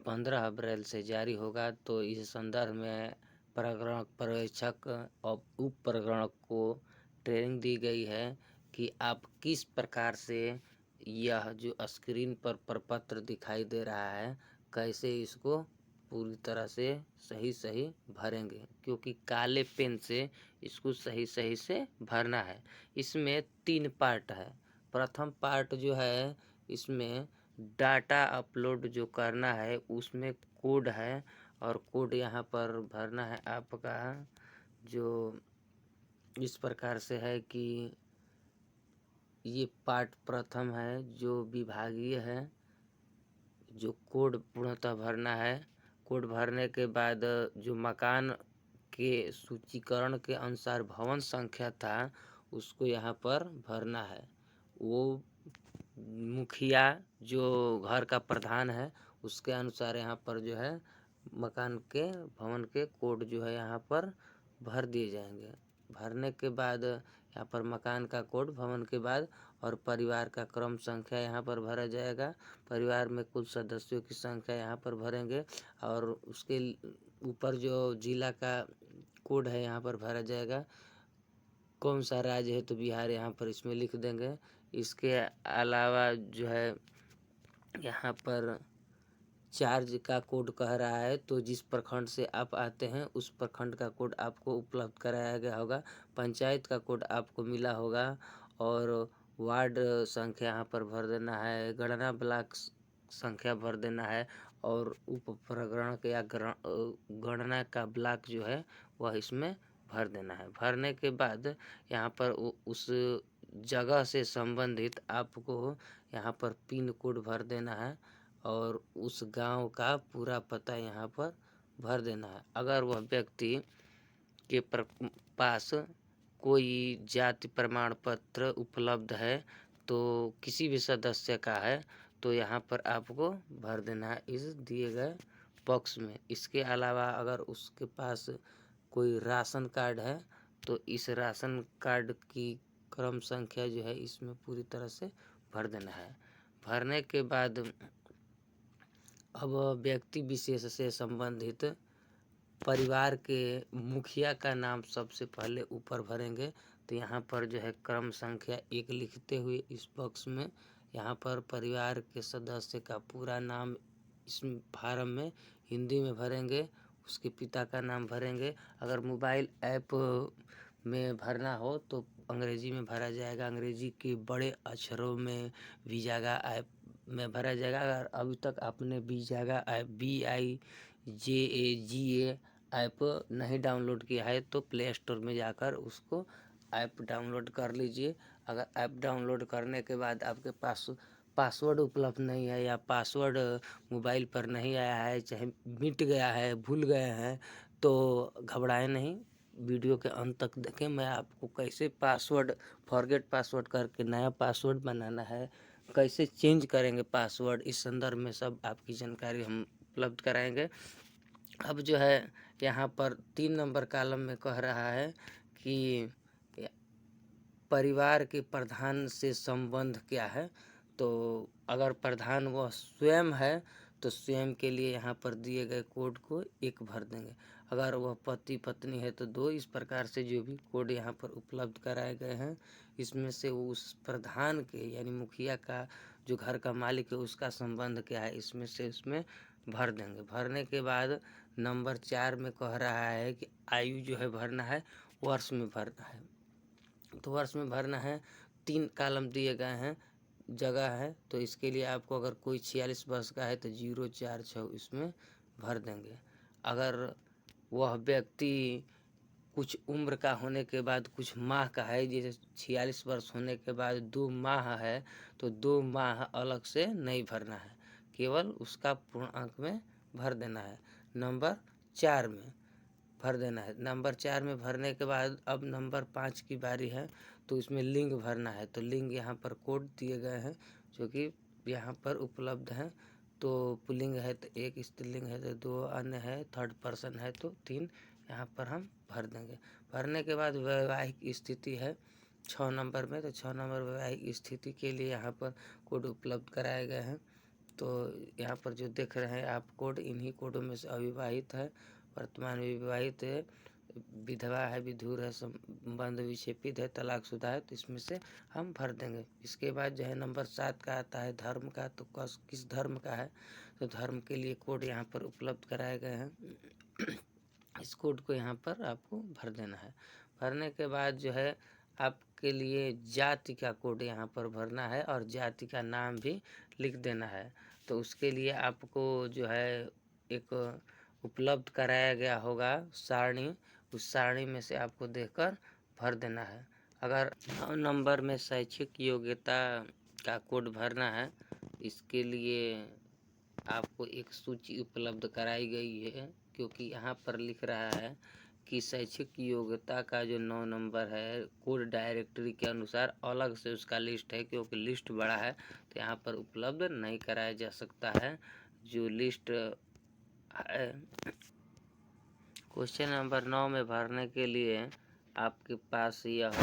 15 अप्रैल से जारी होगा। तो इस संदर्भ में प्रकरण पर्यवेक्षक और उप प्रकरण को ट्रेनिंग दी गई है कि आप किस प्रकार से यह जो स्क्रीन पर प्रपत्र दिखाई दे रहा है कैसे इसको पूरी तरह से सही भरेंगे, क्योंकि काले पेन से इसको सही से भरना है। इसमें 3 पार्ट है। प्रथम पार्ट जो है इसमें डाटा अपलोड जो करना है उसमें कोड है, और कोड यहाँ पर भरना है आपका जो इस प्रकार से है कि ये पार्ट प्रथम है जो विभागीय है, जो कोड पूर्णतः भरना है। कोड भरने के बाद जो मकान के सूचीकरण के अनुसार भवन संख्या था उसको यहाँ पर भरना है। वो मुखिया जो घर का प्रधान है उसके अनुसार यहाँ पर जो है मकान के भवन के कोड जो है यहाँ पर भर दिए जाएंगे। भरने के बाद यहाँ पर मकान का कोड, भवन के बाद और परिवार का क्रम संख्या यहाँ पर भरा जाएगा। परिवार में कुल सदस्यों की संख्या यहाँ पर भरेंगे, और उसके ऊपर जो जिला का कोड है यहाँ पर भरा जाएगा। कौन सा राज्य है तो बिहार यहाँ पर इसमें लिख देंगे। इसके अलावा जो है यहाँ पर चार्ज का कोड कह रहा है, तो जिस प्रखंड से आप आते हैं उस प्रखंड का कोड आपको उपलब्ध कराया गया होगा। पंचायत का कोड आपको मिला होगा, और वार्ड संख्या यहाँ पर भर देना है, गणना ब्लॉक संख्या भर देना है, और उप प्रगण या गणना का ब्लॉक जो है वह इसमें भर देना है। भरने के बाद यहाँ पर उस जगह से संबंधित आपको यहाँ पर पिन कोड भर देना है, और उस गांव का पूरा पता यहाँ पर भर देना है। अगर वह व्यक्ति के पास कोई जाति प्रमाण पत्र उपलब्ध है, तो किसी भी सदस्य का है तो यहाँ पर आपको भर देना है इस दिए गए बॉक्स में। इसके अलावा अगर उसके पास कोई राशन कार्ड है तो इस राशन कार्ड की क्रम संख्या जो है इसमें पूरी तरह से भर देना है। भरने के बाद अब व्यक्ति विशेष से संबंधित परिवार के मुखिया का नाम सबसे पहले ऊपर भरेंगे। तो यहाँ पर जो है क्रम संख्या 1 लिखते हुए इस बॉक्स में यहाँ पर परिवार के सदस्य का पूरा नाम इस फार्म में हिंदी में भरेंगे, उसके पिता का नाम भरेंगे। अगर मोबाइल ऐप में भरना हो तो अंग्रेजी में भरा जाएगा, अंग्रेजी के बड़े अक्षरों में वीजागा ऐप में भरा जाएगा। अगर अभी तक आपने वीजागा ऐप VIJAGA ऐप नहीं डाउनलोड किया है तो प्ले स्टोर में जाकर उसको ऐप डाउनलोड कर लीजिए। अगर ऐप डाउनलोड करने के बाद आपके पास पासवर्ड उपलब्ध नहीं है या पासवर्ड मोबाइल पर नहीं आया है, चाहे मिट गया है, भूल गए हैं, तो घबराएं नहीं। वीडियो के अंत तक देखें, मैं आपको कैसे पासवर्ड फॉरगेट पासवर्ड करके नया पासवर्ड बनाना है, कैसे चेंज करेंगे पासवर्ड, इस संदर्भ में सब आपकी जानकारी हम उपलब्ध कराएंगे। अब जो है यहाँ पर 3 नंबर कॉलम में कह रहा है कि परिवार के प्रधान से संबंध क्या है। तो अगर प्रधान वह स्वयं है तो स्वयं के लिए यहाँ पर दिए गए कोड को 1 भर देंगे। अगर वह पति पत्नी है तो 2। इस प्रकार से जो भी कोड यहाँ पर उपलब्ध कराए गए हैं इसमें से उस प्रधान के यानी मुखिया का जो घर का मालिक है उसका संबंध क्या है इसमें से उसमें भर देंगे। भरने के बाद नंबर 4 में कह रहा है कि आयु जो है भरना है, वर्ष में भरना है। तो वर्ष में भरना है, 3 कॉलम दिए गए हैं, जगह है। तो इसके लिए आपको अगर कोई 46 वर्ष का है तो 046 इसमें भर देंगे। अगर वह व्यक्ति कुछ उम्र का होने के बाद कुछ माह का है, जैसे 46 वर्ष होने के बाद 2 माह है तो 2 माह अलग से नहीं भरना है, केवल उसका पूर्णांक में भर देना है। नंबर 4 में भर देना है। नंबर 4 में भरने के बाद अब नंबर 5 की बारी है, तो इसमें लिंग भरना है। तो लिंग यहाँ पर कोड दिए गए हैं जो कि यहाँ पर उपलब्ध हैं। तो पुल्लिंग है तो 1, स्त्रीलिंग है तो 2, अन्य है, थर्ड पर्सन है तो 3 यहाँ पर हम भर देंगे। भरने के बाद वैवाहिक स्थिति है 6 नंबर में, तो 6 नंबर वैवाहिक स्थिति के लिए यहाँ पर कोड उपलब्ध कराए गए हैं। तो यहाँ पर जो देख रहे हैं आप कोड, इन्हीं कोडों में से अविवाहित है, वर्तमान में विवाहित है, विधवा है, विधुर है, संबंध विच्छेदित है, तलाकशुदा है, तो इसमें से हम भर देंगे। इसके बाद जो है नंबर 7 का आता है धर्म का, तो किस धर्म का है, तो धर्म के लिए कोड यहाँ पर उपलब्ध कराए गए हैं। इस कोड को यहाँ पर आपको भर देना है। भरने के बाद जो है आपके लिए जाति का कोड यहाँ पर भरना है और जाति का नाम भी लिख देना है। तो उसके लिए आपको जो है एक उपलब्ध कराया गया होगा सारणी, उस सारणी में से आपको देखकर भर देना है। अगर 9 नंबर में शैक्षिक योग्यता का कोड भरना है, इसके लिए आपको एक सूची उपलब्ध कराई गई है, क्योंकि यहाँ पर लिख रहा है कि शैक्षिक योग्यता का जो 9 नंबर है कोड डायरेक्टरी के अनुसार अलग से उसका लिस्ट है, क्योंकि लिस्ट बड़ा है तो यहाँ पर उपलब्ध नहीं कराया जा सकता है जो लिस्ट है। क्वेश्चन नंबर 9 में भरने के लिए आपके पास यह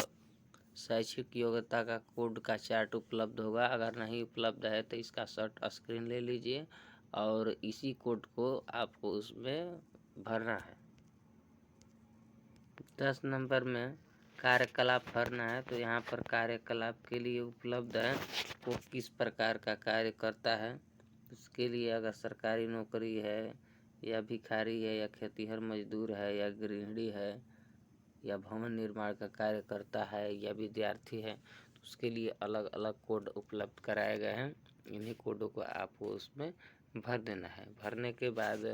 शैक्षिक योग्यता का कोड का चार्ट उपलब्ध होगा। अगर नहीं उपलब्ध है तो इसका शॉर्ट स्क्रीन ले लीजिए और इसी कोड को आपको उसमें भरना है। 10 नंबर में कार्यकलाप भरना है, तो यहाँ पर कार्यकलाप के लिए उपलब्ध है वो किस प्रकार का कार्य करता है। उसके लिए अगर सरकारी नौकरी है या भिखारी है या खेतीहर मजदूर है या गृहिणी है या भवन निर्माण का कार्य करता है या विद्यार्थी है, तो उसके लिए अलग अलग कोड उपलब्ध कराए गए हैं। इन्हीं कोडों को आपको उसमें भर देना है। भरने के बाद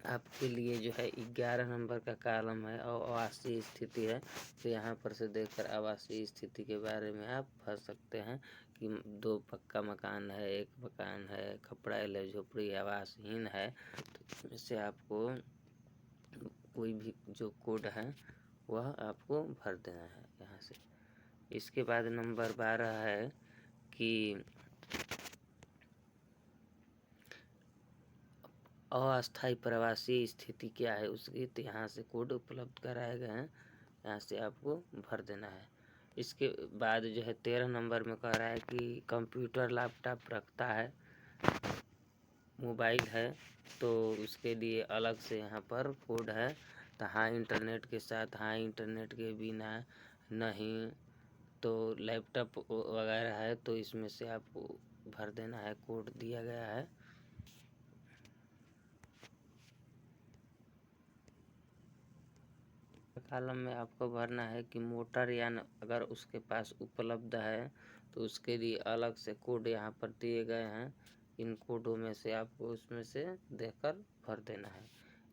आपके लिए जो है 11 नंबर का कॉलम है और आवासीय स्थिति है, तो यहाँ पर से देखकर आवासीय स्थिति के बारे में आप भर सकते हैं कि 2 पक्का मकान है, 1 मकान है, खपड़ा है, झोपड़ी आवासहीन है, तो इसमें से आपको कोई भी जो कोड है वह आपको भर देना है यहाँ से। इसके बाद नंबर 12 है कि अस्थायी प्रवासी स्थिति क्या है उसकी, तो यहाँ से कोड उपलब्ध कराए गए हैं, यहाँ से आपको भर देना है। इसके बाद जो है 13 नंबर में कह रहा है कि कंप्यूटर लैपटॉप रखता है, मोबाइल है, तो उसके लिए अलग से यहाँ पर कोड है। तो हाँ इंटरनेट के साथ, हाँ इंटरनेट के बिना नहीं, तो लैपटॉप वगैरह है तो इसमें से आपको भर देना है, कोड दिया गया है। कॉलम में आपको भरना है कि मोटर यान अगर उसके पास उपलब्ध है तो उसके लिए अलग से कोड यहाँ पर दिए गए हैं। इन कोडों में से आपको उसमें से देखकर भर देना है।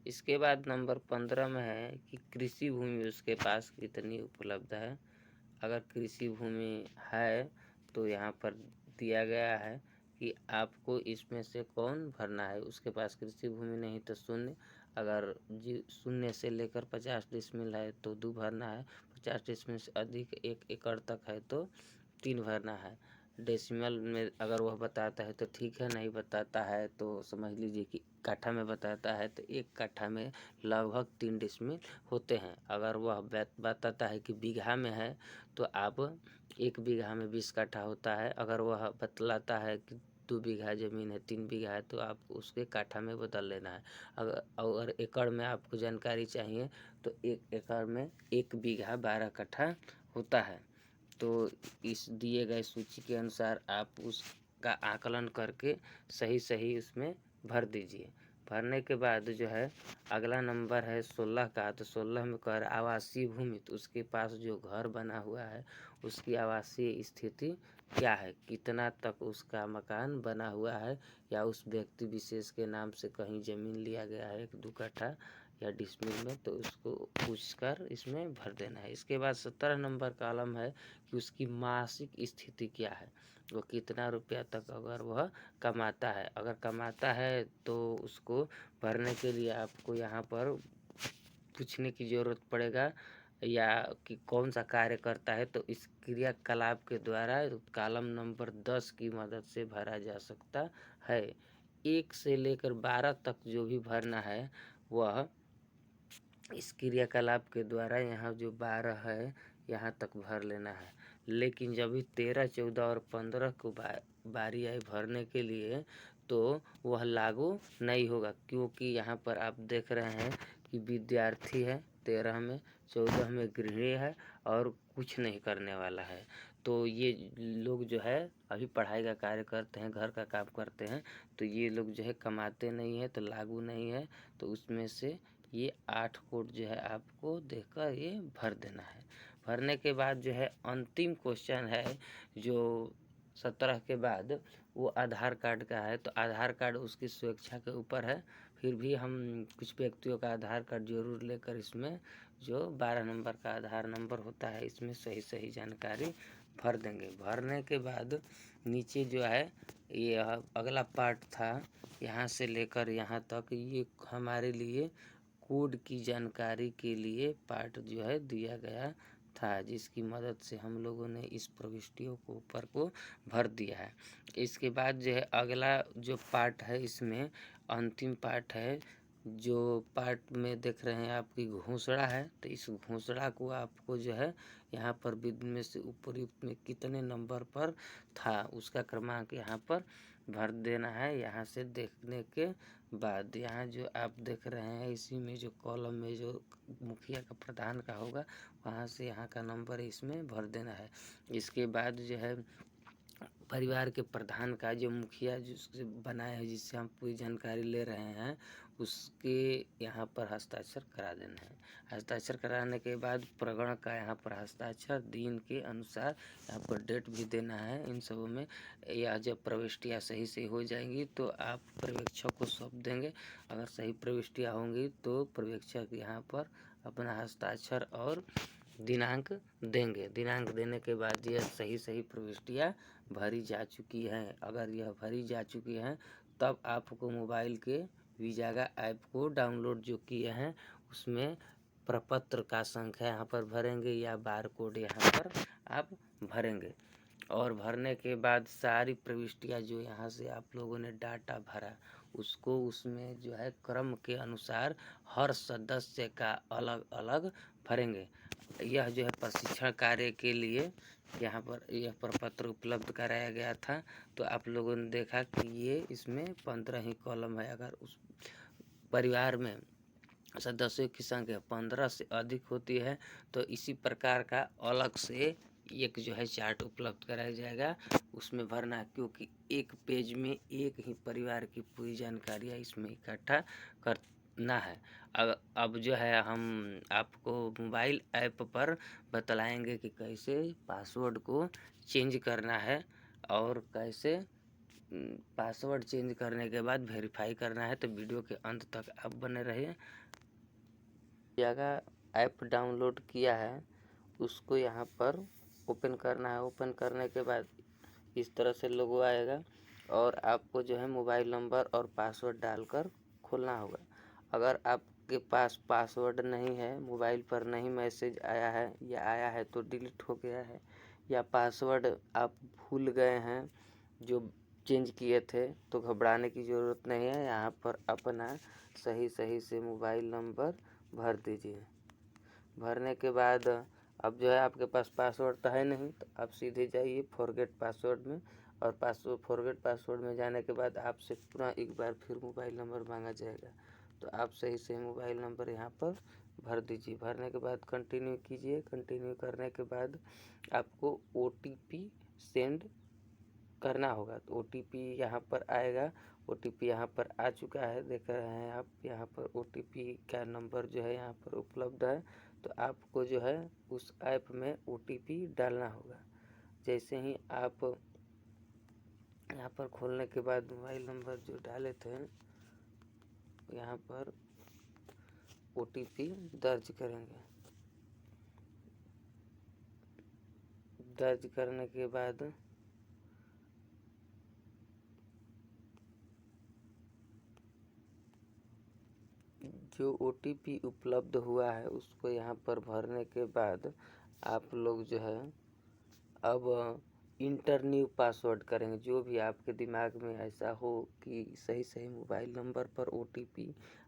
इसके बाद नंबर 15 में है कि कृषि भूमि उसके पास कितनी उपलब्ध है। अगर कृषि भूमि है तो यहाँ पर दिया गया है कि आपको इसमें से कौन भरना है। उसके पास कृषि भूमि नहीं तो 0, अगर 0 से लेकर 50 डिसमिल है तो 2 भरना है, 50 डिसमिल से अधिक 1 एकड़ तक है तो 3 भरना है। डेसिमल में अगर वह बताता है तो ठीक है, नहीं बताता है तो समझ लीजिए कि काठा में बताता है तो 1 काठा में लगभग 3 डिसमिल होते हैं। अगर वह बताता है कि बीघा में है तो आप 1 बीघा में 20 काठा होता है। अगर वह बतलाता है कि 2 बीघा ज़मीन है, 3 बीघा है, तो आप उसके काठा में बदल लेना है। अगर एकड़ में आपको जानकारी चाहिए तो 1 एकड़ में 1 बीघा 12 कट्ठा होता है। तो इस दिए गए सूची के अनुसार आप उसका आकलन करके सही उसमें भर दीजिए। भरने के बाद जो है अगला नंबर है 16 का, तो 16 में कह रहा आवासीय भूमि, तो उसके पास जो घर बना हुआ है उसकी आवासीय स्थिति क्या है, कितना तक उसका मकान बना हुआ है या उस व्यक्ति विशेष के नाम से कहीं ज़मीन लिया गया है 1-2 कट्ठा या डिसमिल में, तो उसको पूछकर इसमें भर देना है। इसके बाद 17 नंबर कॉलम है कि उसकी मासिक स्थिति क्या है, वो कितना रुपया तक अगर वह कमाता है। अगर कमाता है तो उसको भरने के लिए आपको यहाँ पर पूछने की ज़रूरत पड़ेगा या कि कौन सा कार्य करता है, तो इस क्रियाकलाप के द्वारा कॉलम नंबर 10 की मदद से भरा जा सकता है। 1 से लेकर 12 तक जो भी भरना है वह इस क्रियाकलाप के द्वारा यहाँ जो 12 है यहाँ तक भर लेना है। लेकिन जब भी 13, 14 और 15 को बारी आई भरने के लिए तो वह लागू नहीं होगा, क्योंकि यहाँ पर आप देख रहे हैं कि विद्यार्थी है 13 में, 14 में गृहिणी है और कुछ नहीं करने वाला है। तो ये लोग जो है अभी पढ़ाई का कार्य करते हैं, घर का काम करते हैं, तो ये लोग जो है कमाते नहीं है तो लागू नहीं है। तो उसमें से ये 8 कोड जो है आपको देखकर ये भर देना है। भरने के बाद जो है अंतिम क्वेश्चन है जो 17 के बाद, वो आधार कार्ड का है। तो आधार कार्ड उसकी स्वेच्छा के ऊपर है, फिर भी हम कुछ व्यक्तियों का आधार कार्ड जरूर लेकर इसमें जो 12 नंबर का आधार नंबर होता है इसमें सही सही जानकारी भर देंगे। भरने के बाद नीचे जो है ये अगला पार्ट था, यहाँ से लेकर यहाँ तक ये हमारे लिए कोड की जानकारी के लिए पार्ट जो है दिया गया था, जिसकी मदद से हम लोगों ने इस प्रविष्टियों को ऊपर को भर दिया है। इसके बाद जो है अगला जो पार्ट है, इसमें अंतिम पार्ट है, जो पार्ट में देख रहे हैं आपकी घोषणा है। तो इस घोषणा को आपको जो है यहाँ पर विधि में से उपयुक्त में कितने नंबर पर था उसका क्रमांक यहाँ पर भर देना है। यहाँ से देखने के बाद यहाँ जो आप देख रहे हैं इसी में जो कॉलम में जो मुखिया का प्रधान का होगा वहाँ से यहाँ का नंबर इसमें भर देना है। इसके बाद जो है परिवार के प्रधान का जो मुखिया जिससे बनाए हैं, जिससे हम पूरी जानकारी ले रहे हैं, उसके यहाँ पर हस्ताक्षर करा देना है। हस्ताक्षर कराने के बाद प्रगण का यहाँ पर हस्ताक्षर दिन के अनुसार यहाँ पर डेट भी देना है इन सबों में। या जब प्रविष्टियाँ सही से हो जाएंगी तो आप पर्यवेक्षक को सौंप देंगे। अगर सही प्रविष्टियाँ होंगी तो पर्यवेक्षक यहाँ पर अपना हस्ताक्षर और दिनांक देंगे। दिनांक देने के बाद यह सही सही प्रविष्टियाँ भरी जा चुकी हैं। अगर यह भरी जा चुकी हैं तब आपको मोबाइल के वीजागा ऐप को डाउनलोड जो किए हैं उसमें प्रपत्र का संख्या यहाँ पर भरेंगे या बार कोड यहाँ पर आप भरेंगे। और भरने के बाद सारी प्रविष्टियाँ जो यहाँ से आप लोगों ने डाटा भरा उसको उसमें जो है क्रम के अनुसार हर सदस्य का अलग अलग भरेंगे। यह जो है प्रशिक्षण कार्य के लिए यहाँ पर यह प्रपत्र उपलब्ध कराया गया था। तो आप लोगों ने देखा कि ये इसमें 15 ही कॉलम है। अगर उस परिवार में सदस्यों की संख्या 15 से अधिक होती है तो इसी प्रकार का अलग से एक जो है चार्ट उपलब्ध कराया जाएगा, उसमें भरना है, क्योंकि एक पेज में एक ही परिवार की पूरी जानकारियाँ इसमें इकट्ठा करना है। अब जो है हम आपको मोबाइल ऐप पर बतलाएंगे कि कैसे पासवर्ड को चेंज करना है और कैसे पासवर्ड चेंज करने के बाद वेरीफाई करना है। तो वीडियो के अंत तक आप बने रहिए। जगह ऐप डाउनलोड किया है उसको यहाँ पर ओपन करना है। ओपन करने के बाद इस तरह से लोगो आएगा और आपको जो है मोबाइल नंबर और पासवर्ड डालकर खोलना होगा। अगर आपके पास पासवर्ड नहीं है, मोबाइल पर नहीं मैसेज आया है या आया है तो डिलीट हो गया है, या पासवर्ड आप भूल गए हैं जो चेंज किए थे, तो घबराने की ज़रूरत नहीं है। यहाँ पर अपना सही सही से मोबाइल नंबर भर दीजिए। भरने के बाद अब जो है आपके पास पासवर्ड तो है नहीं, तो आप सीधे जाइए फॉरगेट पासवर्ड में, और फॉरगेट पासवर्ड में जाने के बाद आपसे पुनः एक बार फिर मोबाइल नंबर मांगा जाएगा। तो आप सही से मोबाइल नंबर यहाँ पर भर दीजिए। भरने के बाद कंटिन्यू कीजिए। कंटिन्यू करने के बाद आपको OTP सेंड करना होगा। तो OTP यहाँ पर आएगा। OTP यहाँ पर आ चुका है, देख रहे हैं आप। यहाँ पर OTP का नंबर जो है यहाँ पर उपलब्ध है। तो आपको जो है उस ऐप में OTP डालना होगा। जैसे ही आप यहाँ पर खोलने के बाद मोबाइल नंबर जो डाले थे यहाँ पर OTP दर्ज करेंगे। दर्ज करने के बाद जो OTP उपलब्ध हुआ है उसको यहाँ पर भरने के बाद आप लोग जो है अब इंटर न्यू पासवर्ड करेंगे। जो भी आपके दिमाग में ऐसा हो कि सही सही मोबाइल नंबर पर OTP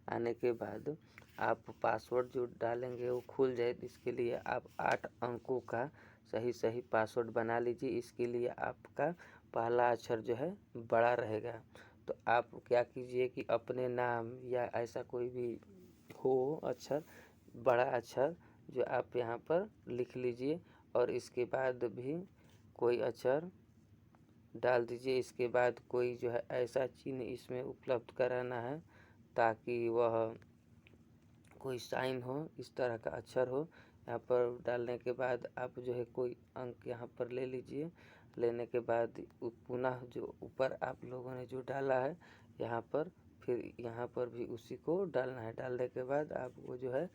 आने के बाद आप पासवर्ड जो डालेंगे वो खुल जाए, इसके लिए आप 8 अंकों का सही सही पासवर्ड बना लीजिए। इसके लिए आपका पहला अक्षर जो है बड़ा रहेगा। तो आप क्या कीजिए कि अपने नाम या ऐसा कोई भी हो अक्षर, बड़ा अक्षर जो आप यहाँ पर लिख लीजिए और इसके बाद भी कोई अक्षर डाल दीजिए। इसके बाद कोई जो है ऐसा चिन्ह इसमें उपलब्ध कराना है ताकि वह कोई साइन हो, इस तरह का अक्षर हो। यहाँ पर डालने के बाद आप जो है कोई अंक यहाँ पर ले लीजिए। लेने के बाद पुनः जो ऊपर आप लोगों ने जो डाला है यहाँ पर, फिर यहाँ पर भी उसी को डालना है। डालने के बाद आपको जो है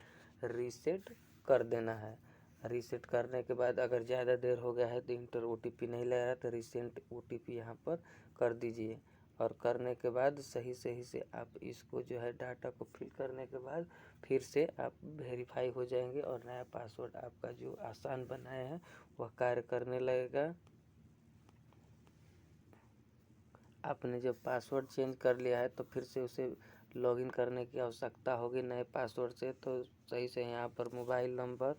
रीसेट कर देना है। रीसेट करने के बाद अगर ज़्यादा देर हो गया है तो इंटर OTP नहीं ले रहा तो रीसेंट OTP यहाँ पर कर दीजिए। और करने के बाद सही से आप इसको जो है डाटा को फिल करने के बाद फिर से आप वेरीफाई हो जाएंगे और नया पासवर्ड आपका जो आसान बनाए हैं वह कार्य करने लगेगा। आपने जब पासवर्ड चेंज कर लिया है तो फिर से उसे लॉगिन करने की आवश्यकता होगी नए पासवर्ड से। तो सही से यहाँ पर मोबाइल नंबर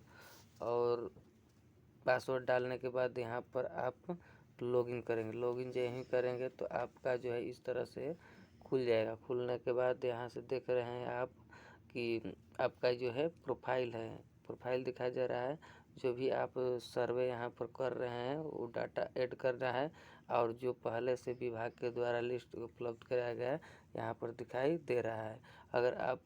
और पासवर्ड डालने के बाद यहाँ पर आप लॉगिन करेंगे। लॉगिन जैसे ही करेंगे तो आपका जो है इस तरह से खुल जाएगा। खुलने के बाद यहाँ से देख रहे हैं आप कि आपका जो है प्रोफाइल दिखाई दे रहा है। जो भी आप सर्वे यहाँ पर कर रहे हैं वो डाटा ऐड करना है और जो पहले से विभाग के द्वारा लिस्ट उपलब्ध कराया गया है यहाँ पर दिखाई दे रहा है। अगर आप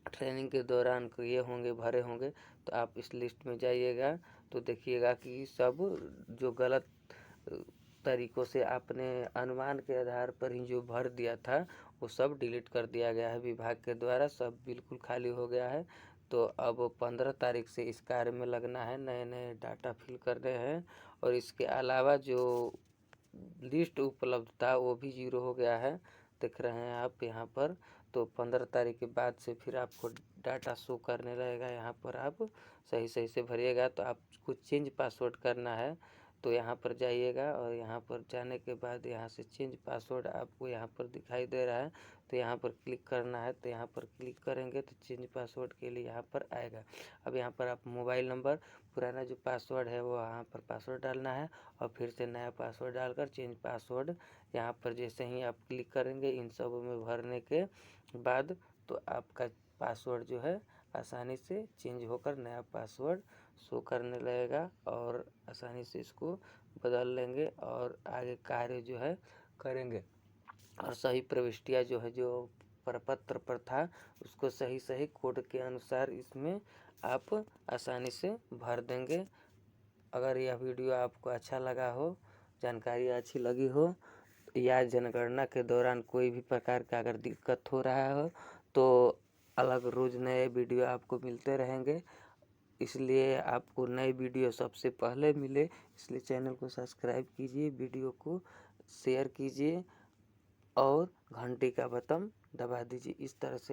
ट्रेनिंग के दौरान ये होंगे भरे होंगे तो आप इस लिस्ट में जाइएगा तो देखिएगा कि सब जो गलत तरीक़ों से आपने अनुमान के आधार पर ही जो भर दिया था वो सब डिलीट कर दिया गया है विभाग के द्वारा। सब बिल्कुल खाली हो गया है। तो अब 15 तारीख से इस कार्य में लगना है, नए डाटा फिल करने हैं। और इसके अलावा जो लिस्ट उपलब्ध था वो भी 0 हो गया है, देख रहे हैं आप यहाँ पर। तो 15 तारीख के बाद से फिर आपको डाटा शो करने लगेगा। यहाँ पर आप सही से भरिएगा। तो आपको चेंज पासवर्ड करना है तो यहाँ पर जाइएगा और यहाँ पर जाने के बाद यहाँ से चेंज पासवर्ड आपको यहाँ पर दिखाई दे रहा है तो यहाँ पर क्लिक करना है। तो यहाँ पर क्लिक करेंगे तो चेंज पासवर्ड के लिए यहाँ पर आएगा। अब यहाँ पर आप मोबाइल नंबर, पुराना जो पासवर्ड है वो यहाँ पर पासवर्ड डालना है और फिर से नया पासवर्ड डालकर चेंज पासवर्ड यहाँ पर जैसे ही आप क्लिक करेंगे इन सब में भरने के बाद तो आपका पासवर्ड जो है आसानी से चेंज होकर नया पासवर्ड शो करने लगेगा और आसानी से इसको बदल लेंगे और आगे कार्य जो है करेंगे। और सही प्रविष्टियाँ जो है जो प्रपत्र पर था उसको सही कोड के अनुसार इसमें आप आसानी से भर देंगे। अगर यह वीडियो आपको अच्छा लगा हो, जानकारी अच्छी लगी हो या जनगणना के दौरान कोई भी प्रकार का अगर दिक्कत हो रहा हो तो अलग रोज़ नए वीडियो आपको मिलते रहेंगे। इसलिए आपको नई वीडियो सबसे पहले मिले इसलिए चैनल को सब्सक्राइब कीजिए, वीडियो को शेयर कीजिए और घंटी का बटन दबा दीजिए। इस तरह से